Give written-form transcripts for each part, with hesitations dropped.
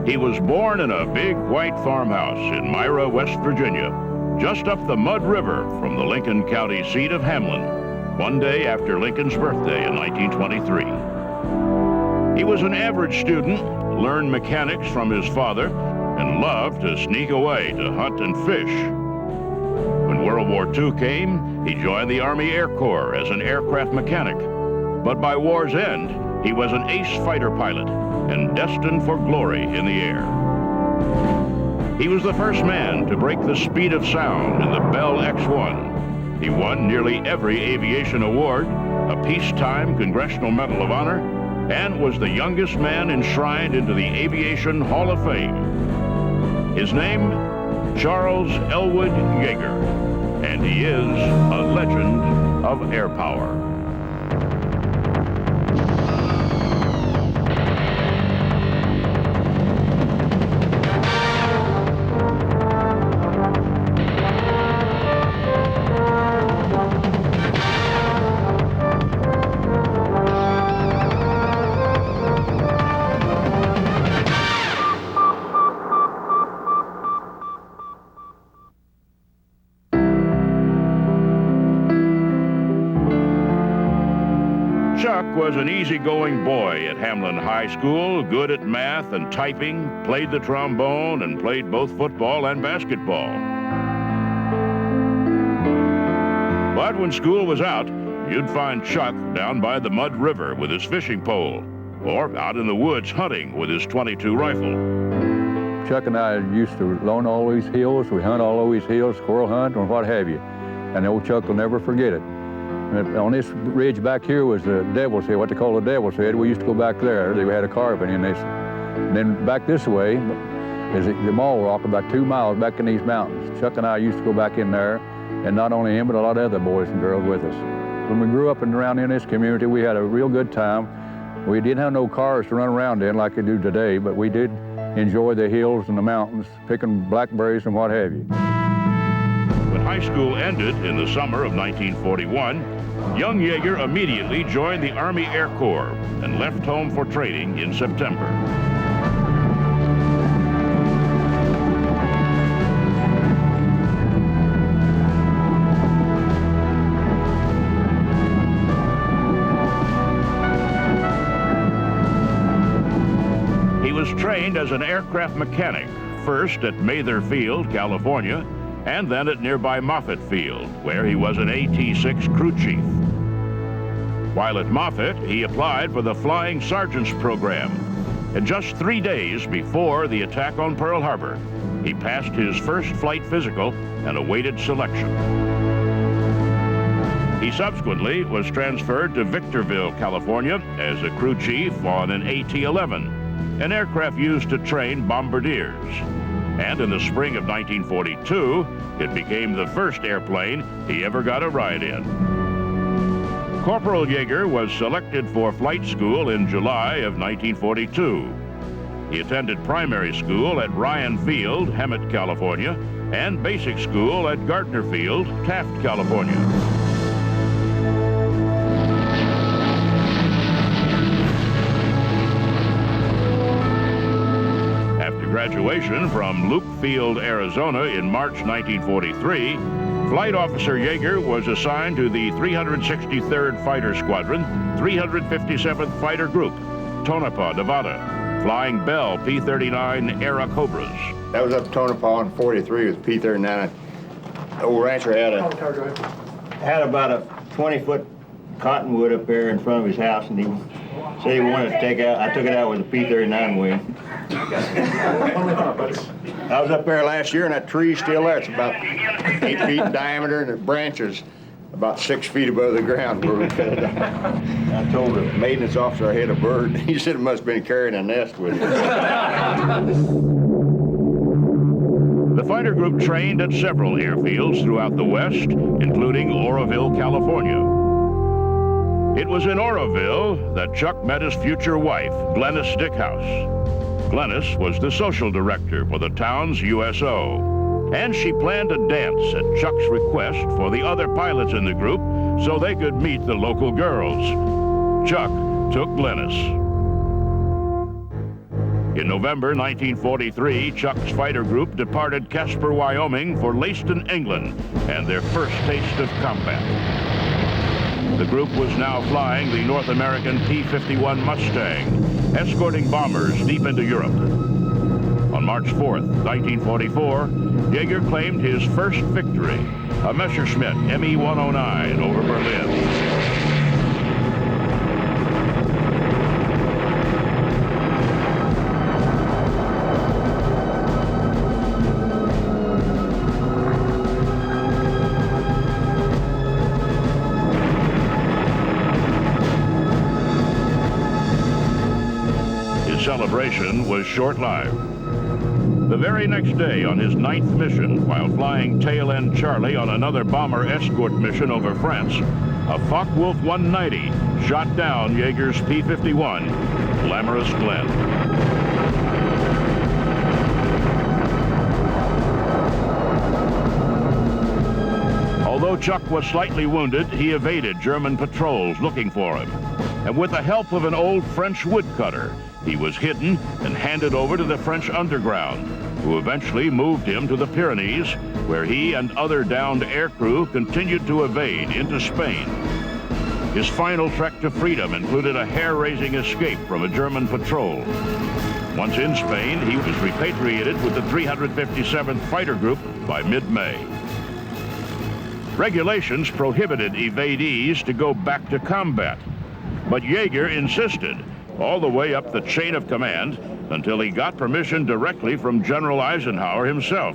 He was born in a big white farmhouse in Myra, West Virginia, just up the Mud River from the Lincoln County seat of Hamlin, one day after Lincoln's birthday in 1923. He was an average student, learned mechanics from his father, and loved to sneak away to hunt and fish. When World War II came, he joined the Army Air Corps as an aircraft mechanic. But by war's end, he was an ace fighter pilot and destined for glory in the air. He was the first man to break the speed of sound in the Bell X-1. He won nearly every aviation award, a Peacetime Congressional Medal of Honor, and was the youngest man enshrined into the Aviation Hall of Fame. His name, Charles Elwood Yeager, and he is a legend of AirPower. Chuck was an easygoing boy at Hamlin High School, good at math and typing, played the trombone, and played both football and basketball. But when school was out, you'd find Chuck down by the Mud River with his fishing pole, or out in the woods hunting with his .22 rifle. Chuck and I used to loan all these hills. We hunt all these hills, squirrel hunt, or what have you. And old Chuck will never forget it. And on this ridge back here was the Devil's Head, what they call the Devil's Head. We used to go back there. They had a carving in this. And then back this way is the Mall Rock, about 2 miles back in these mountains. Chuck and I used to go back in there, and not only him, but a lot of other boys and girls with us. When we grew up and around in this community, we had a real good time. We didn't have no cars to run around in like they do today, but we did enjoy the hills and the mountains, picking blackberries and what have you. When high school ended in the summer of 1941, young Yeager immediately joined the Army Air Corps and left home for training in September. He was trained as an aircraft mechanic, first at Mather Field, California, and then at nearby Moffett Field, where he was an AT-6 crew chief. While at Moffett, he applied for the Flying Sergeants Program, and just 3 days before the attack on Pearl Harbor, he passed his first flight physical and awaited selection. He subsequently was transferred to Victorville, California, as a crew chief on an AT-11, an aircraft used to train bombardiers. And in the spring of 1942, it became the first airplane he ever got a ride in. Corporal Yeager was selected for flight school in July of 1942. He attended primary school at Ryan Field, Hemet, California, and basic school at Gardner Field, Taft, California. Graduation from Luke Field, Arizona in March 1943, Flight Officer Yeager was assigned to the 363rd Fighter Squadron, 357th Fighter Group, Tonopah, Nevada, flying Bell P-39 Era Cobras. That was up Tonopah in 43 with P-39. The old rancher had about a 20-foot cottonwood up there in front of his house, and he said he wanted to take out. I took it out with a P-39 wing. I was up there last year, and that tree's still there. It's about 8 feet in diameter, and the branches about 6 feet above the ground where we cut it out. I told the maintenance officer I had a bird. He said it must have been carrying a nest with it. The fighter group trained at several airfields throughout the West, including Oroville, California. It was in Oroville that Chuck met his future wife, Glennis Dickhouse. Glennis was the social director for the town's USO, and she planned a dance at Chuck's request for the other pilots in the group so they could meet the local girls. Chuck took Glennis. In November 1943, Chuck's fighter group departed Casper, Wyoming for Leiston, England, and their first taste of combat. The group was now flying the North American P-51 Mustang, escorting bombers deep into Europe. On March 4th, 1944, Yeager claimed his first victory, a Messerschmitt Me-109 over Berlin. Celebration was short-lived. The very next day, on his 9th mission, while flying Tail-End Charlie on another bomber escort mission over France, a Focke-Wulf 190 shot down Yeager's P-51, Glamorous Glen. Although Chuck was slightly wounded, he evaded German patrols looking for him. And with the help of an old French woodcutter, he was hidden and handed over to the French underground, who eventually moved him to the Pyrenees, where he and other downed aircrew continued to evade into Spain. His final trek to freedom included a hair-raising escape from a German patrol. Once in Spain, he was repatriated with the 357th Fighter Group by mid-May. Regulations prohibited evadees to go back to combat, but Yeager insisted, all the way up the chain of command until he got permission directly from General Eisenhower himself.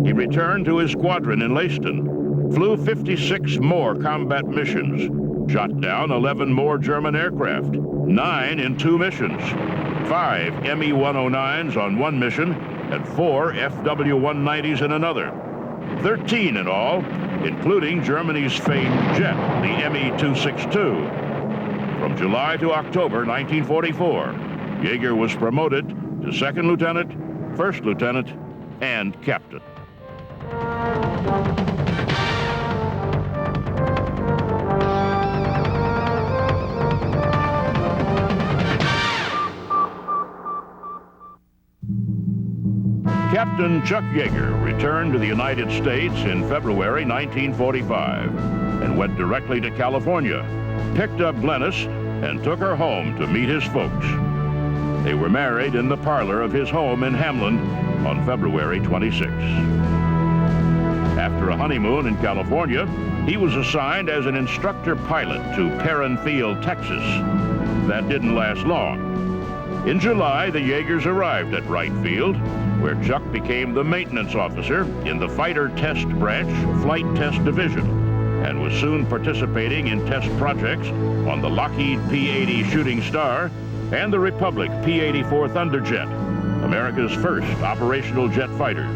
He returned to his squadron in Leiston, flew 56 more combat missions, shot down 11 more German aircraft, 9 in 2 missions, 5 Me-109s on 1 mission, and 4 FW-190s in another. 13 in all, including Germany's famed jet, the Me-262. From July to October 1944, Yeager was promoted to second lieutenant, first lieutenant, and captain. Captain Chuck Yeager returned to the United States in February 1945 and went directly to California, picked up Glennis, and took her home to meet his folks. They were married in the parlor of his home in Hamlin on February 26. After a honeymoon in California, he was assigned as an instructor pilot to Perrin Field, Texas. That didn't last long. In July, the Yeagers arrived at Wright Field, where Chuck became the maintenance officer in the Fighter Test Branch Flight Test Division, and was soon participating in test projects on the Lockheed P-80 Shooting Star and the Republic P-84 Thunderjet, America's first operational jet fighters.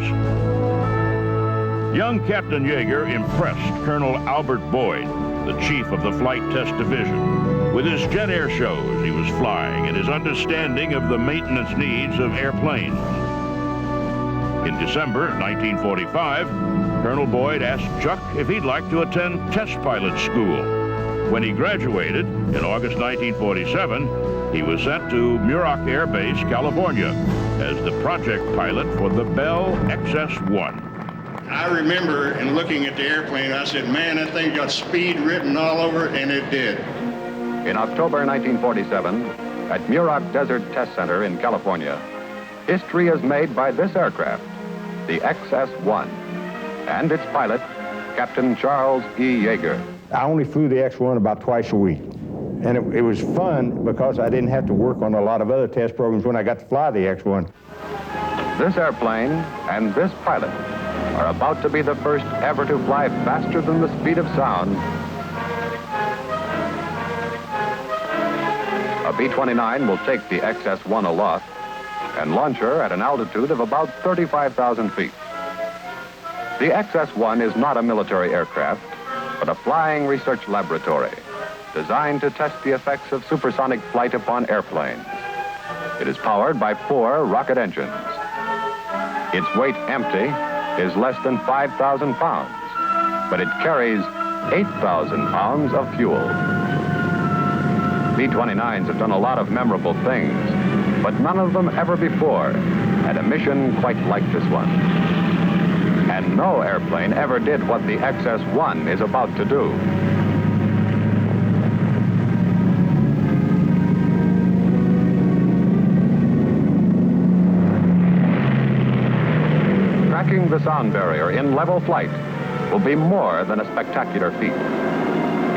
Young Captain Yeager impressed Colonel Albert Boyd, the chief of the Flight Test Division, with his jet air shows he was flying and his understanding of the maintenance needs of airplanes. In December 1945, Colonel Boyd asked Chuck if he'd like to attend test pilot school. When he graduated in August 1947, he was sent to Muroc Air Base, California, as the project pilot for the Bell XS-1. I remember in looking at the airplane, I said, man, that thing got speed written all over it, and it did. In October 1947, at Muroc Desert Test Center in California, history is made by this aircraft, the XS-1, and its pilot, Captain Charles E. Yeager. I only flew the X-1 about twice a week. And it was fun because I didn't have to work on a lot of other test programs when I got to fly the X-1. This airplane and this pilot are about to be the first ever to fly faster than the speed of sound. A B-29 will take the XS-1 aloft and launch her at an altitude of about 35,000 feet. The XS-1 is not a military aircraft, but a flying research laboratory designed to test the effects of supersonic flight upon airplanes. It is powered by 4 rocket engines. Its weight empty is less than 5,000 pounds, but it carries 8,000 pounds of fuel. B-29s have done a lot of memorable things, but none of them ever before had a mission quite like this one. And no airplane ever did what the XS-1 is about to do. Cracking the sound barrier in level flight will be more than a spectacular feat.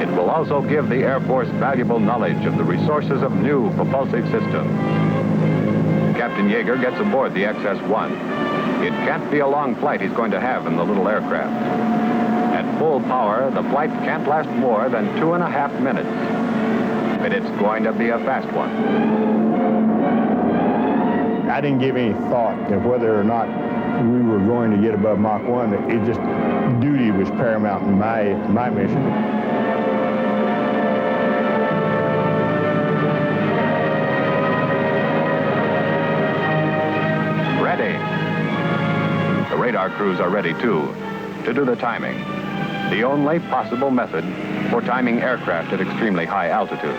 It will also give the Air Force valuable knowledge of the resources of new propulsive systems. Captain Yeager gets aboard the XS-1. It can't be a long flight he's going to have in the little aircraft. At full power, the flight can't last more than 2.5 minutes. But it's going to be a fast one. I didn't give any thought to whether or not we were going to get above Mach 1. It just, duty was paramount in my mission. The radar crews are ready, too, to do the timing. The only possible method for timing aircraft at extremely high altitudes.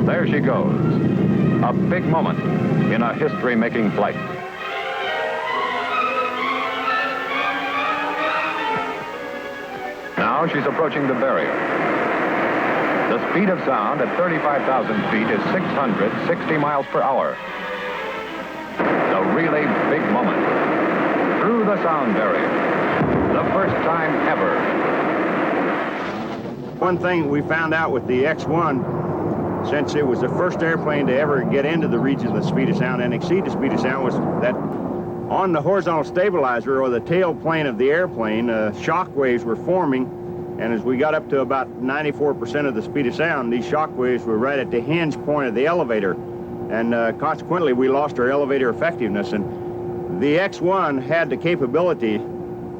There she goes. A big moment in a history-making flight. Now she's approaching the barrier. The speed of sound at 35,000 feet is 660 miles per hour. The really big moment. Through the sound barrier. The first time ever. One thing we found out with the X-1, since it was the first airplane to ever get into the region of the speed of sound and exceed the speed of sound, was that on the horizontal stabilizer, or the tail plane of the airplane, shock waves were forming. And as we got up to about 94% of the speed of sound, these shock waves were right at the hinge point of the elevator. And consequently, we lost our elevator effectiveness. And the X-1 had the capability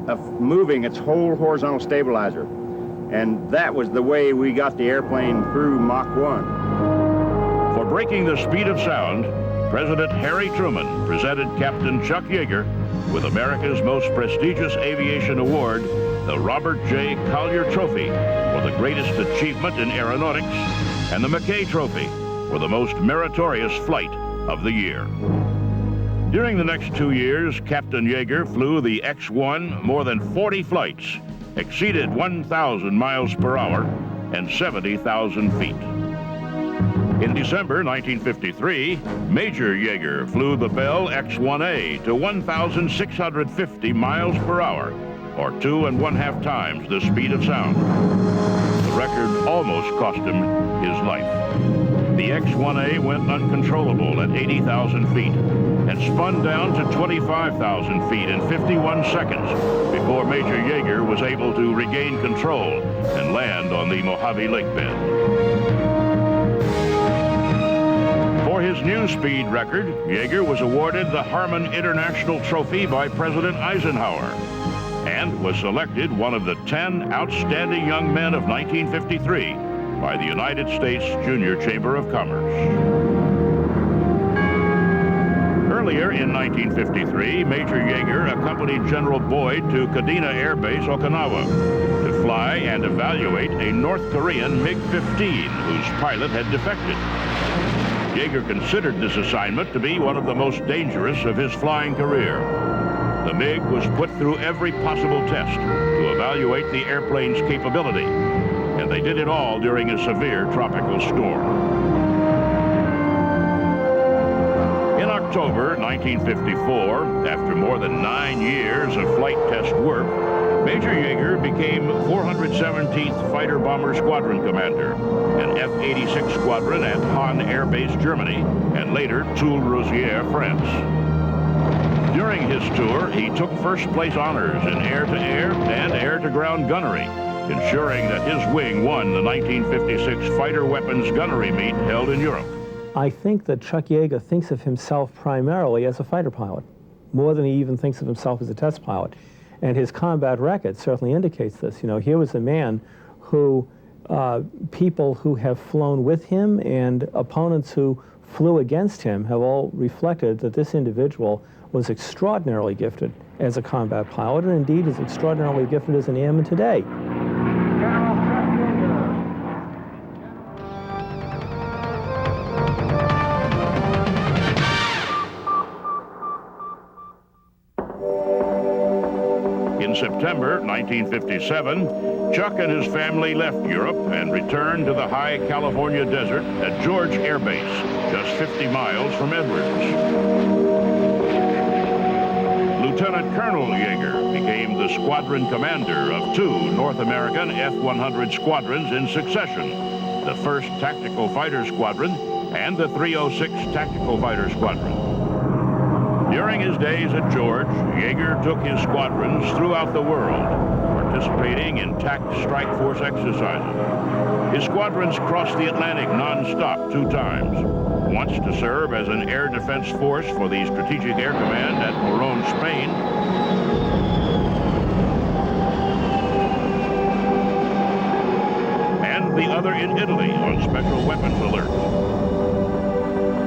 of moving its whole horizontal stabilizer. And that was the way we got the airplane through Mach 1. For breaking the speed of sound, President Harry Truman presented Captain Chuck Yeager with America's most prestigious aviation award, the Robert J. Collier Trophy for the greatest achievement in aeronautics, and the McKay Trophy for the most meritorious flight of the year. During the next 2 years, Captain Yeager flew the X-1 more than 40 flights, exceeded 1,000 miles per hour, and 70,000 feet. In December 1953, Major Yeager flew the Bell X-1A to 1,650 miles per hour, or 2.5 times the speed of sound. The record almost cost him his life. The X-1A went uncontrollable at 80,000 feet and spun down to 25,000 feet in 51 seconds before Major Yeager was able to regain control and land on the Mojave Lake bed. For his new speed record, Yeager was awarded the Harmon International Trophy by President Eisenhower, and was selected one of the 10 outstanding young men of 1953 by the United States Junior Chamber of Commerce. Earlier in 1953, Major Yeager accompanied General Boyd to Kadena Air Base, Okinawa, to fly and evaluate a North Korean MiG-15 whose pilot had defected. Yeager considered this assignment to be one of the most dangerous of his flying career. The MiG was put through every possible test to evaluate the airplane's capability, and they did it all during a severe tropical storm. In October 1954, after more than 9 years of flight test work, Major Yeager became 417th Fighter Bomber Squadron Commander, an F-86 squadron at Hahn Air Base, Germany, and later Toul-Rosières, France. During his tour, he took first-place honors in air-to-air and air-to-ground gunnery, ensuring that his wing won the 1956 fighter weapons gunnery meet held in Europe. I think that Chuck Yeager thinks of himself primarily as a fighter pilot, more than he even thinks of himself as a test pilot. And his combat record certainly indicates this. You know, here was a man who, people who have flown with him and opponents who flew against him have all reflected that this individual was extraordinarily gifted as a combat pilot, and indeed is extraordinarily gifted as an airman today. In September 1957, Chuck and his family left Europe and returned to the high California desert at George Air Base, just 50 miles from Edwards. Lieutenant Colonel Yeager became the squadron commander of 2 North American F-100 squadrons in succession, the 1st Tactical Fighter Squadron and the 306 Tactical Fighter Squadron. During his days at George, Yeager took his squadrons throughout the world, participating in TAC Strike Force exercises. His squadrons crossed the Atlantic non-stop 2 times. Once to serve as an air defense force for the Strategic Air Command at Morón, Spain, and the other in Italy on special weapons alerts.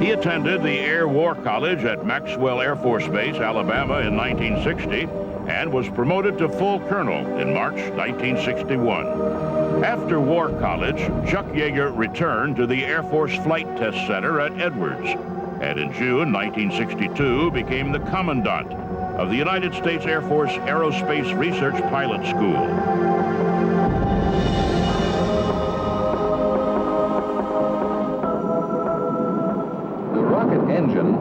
He attended the Air War College at Maxwell Air Force Base, Alabama in 1960, and was promoted to full colonel in March 1961. After War College, Chuck Yeager returned to the Air Force Flight Test Center at Edwards, and in June 1962 became the commandant of the United States Air Force Aerospace Research Pilot School. The rocket engine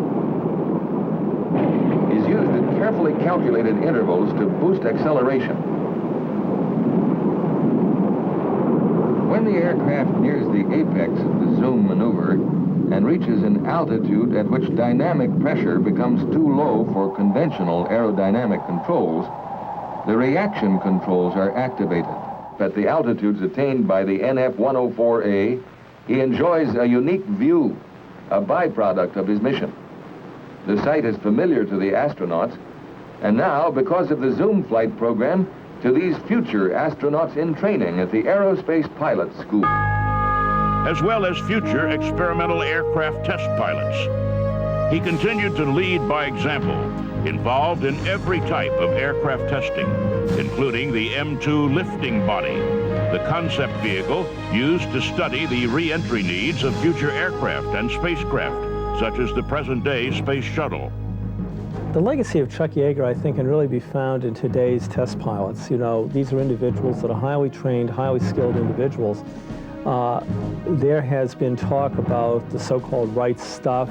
is used at carefully calculated intervals to boost acceleration. When the aircraft nears the apex of the zoom maneuver and reaches an altitude at which dynamic pressure becomes too low for conventional aerodynamic controls, the reaction controls are activated. At the altitudes attained by the NF-104A, he enjoys a unique view, a byproduct of his mission. The sight is familiar to the astronauts, and now, because of the Zoom flight program, to these future astronauts in training at the Aerospace Pilot School. As well as future experimental aircraft test pilots. He continued to lead by example, involved in every type of aircraft testing, including the M2 lifting body, the concept vehicle used to study the re-entry needs of future aircraft and spacecraft, such as the present-day Space Shuttle. The legacy of Chuck Yeager, I think, can really be found in today's test pilots. You know, these are individuals that are highly trained, highly skilled individuals. There has been talk about the so-called right stuff.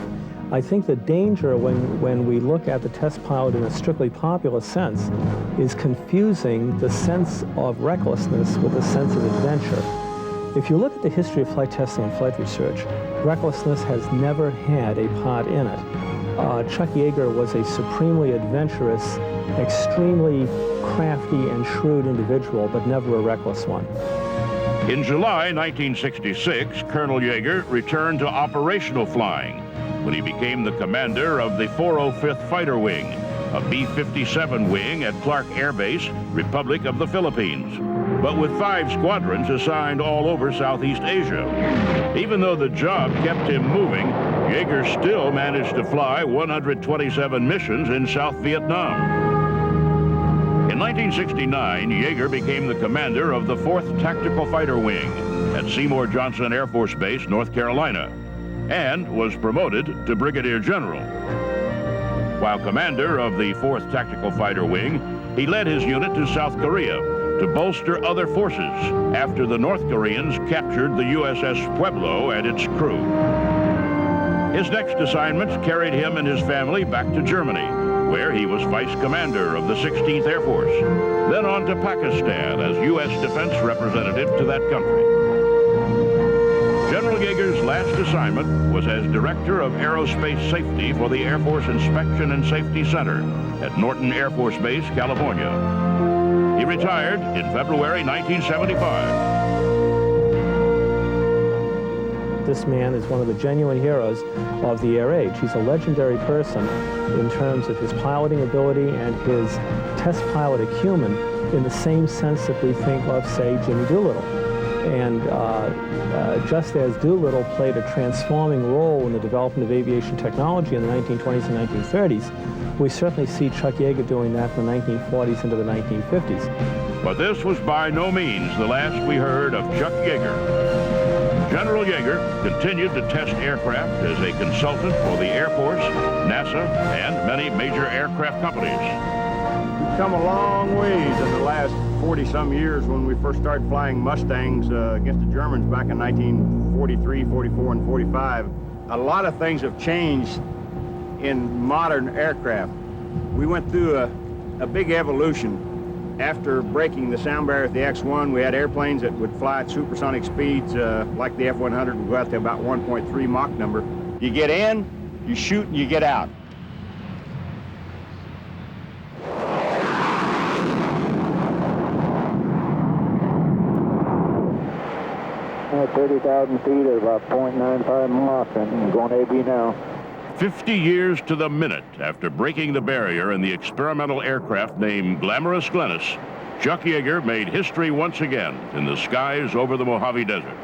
I think the danger when we look at the test pilot in a strictly popular sense is confusing the sense of recklessness with a sense of adventure. If you look at the history of flight testing and flight research, recklessness has never had a part in it. Chuck Yeager was a supremely adventurous, extremely crafty and shrewd individual, but never a reckless one. In July 1966, Colonel Yeager returned to operational flying when he became the commander of the 405th Fighter Wing, a B-57 wing at Clark Air Base, Republic of the Philippines, but with 5 squadrons assigned all over Southeast Asia. Even though the job kept him moving, Yeager still managed to fly 127 missions in South Vietnam. In 1969, Yeager became the commander of the 4th Tactical Fighter Wing at Seymour Johnson Air Force Base, North Carolina, and was promoted to Brigadier General. While commander of the 4th Tactical Fighter Wing, he led his unit to South Korea to bolster other forces after the North Koreans captured the USS Pueblo and its crew. His next assignments carried him and his family back to Germany, where he was vice commander of the 16th Air Force, then on to Pakistan as U.S. defense representative to that country. General Yeager's last assignment was as Director of Aerospace Safety for the Air Force Inspection and Safety Center at Norton Air Force Base, California. He retired in February 1975. This man is one of the genuine heroes of the air age. He's a legendary person in terms of his piloting ability and his test pilot acumen in the same sense that we think of, say, Jimmy Doolittle. And just as Doolittle played a transforming role in the development of aviation technology in the 1920s and 1930s, we certainly see Chuck Yeager doing that in the 1940s into the 1950s. But this was by no means the last we heard of Chuck Yeager. General Yeager continued to test aircraft as a consultant for the Air Force, NASA, and many major aircraft companies. come a long ways in the last 40-some years when we first started flying Mustangs against the Germans back in 1943, 44, and 45. A lot of things have changed in modern aircraft. We went through a big evolution. After breaking the sound barrier at the X-1, we had airplanes that would fly at supersonic speeds like the F-100 would go out to about 1.3 Mach number. You get in, you shoot, and you get out. 30,000 feet at about 0.95 Mach and going AB now. 50 years to the minute after breaking the barrier in the experimental aircraft named Glamorous Glennis, Chuck Yeager made history once again in the skies over the Mojave Desert.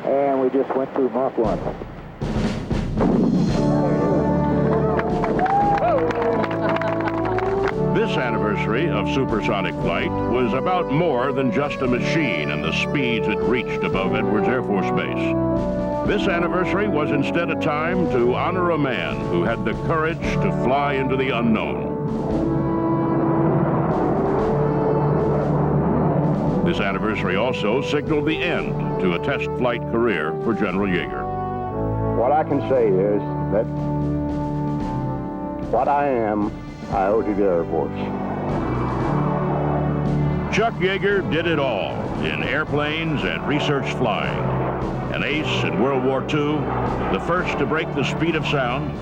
And we just went through Mach 1. This anniversary of supersonic flight was about more than just a machine and the speeds it reached above Edwards Air Force Base. This anniversary was instead a time to honor a man who had the courage to fly into the unknown. This anniversary also signaled the end to a test flight career for General Yeager. What I can say is that what I am, I owe to the Air Force. Chuck Yeager did it all in airplanes and research flying. An ace in World War II, the first to break the speed of sound,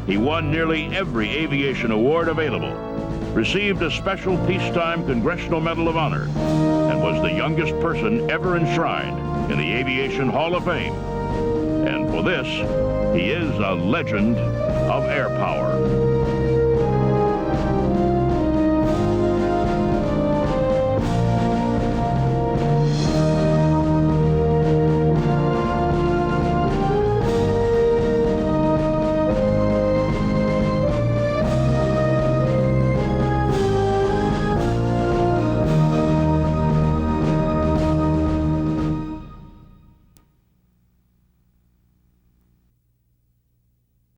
he won nearly every aviation award available, received a special Peacetime Congressional Medal of Honor, and was the youngest person ever enshrined in the Aviation Hall of Fame. And for this, he is a legend of air power.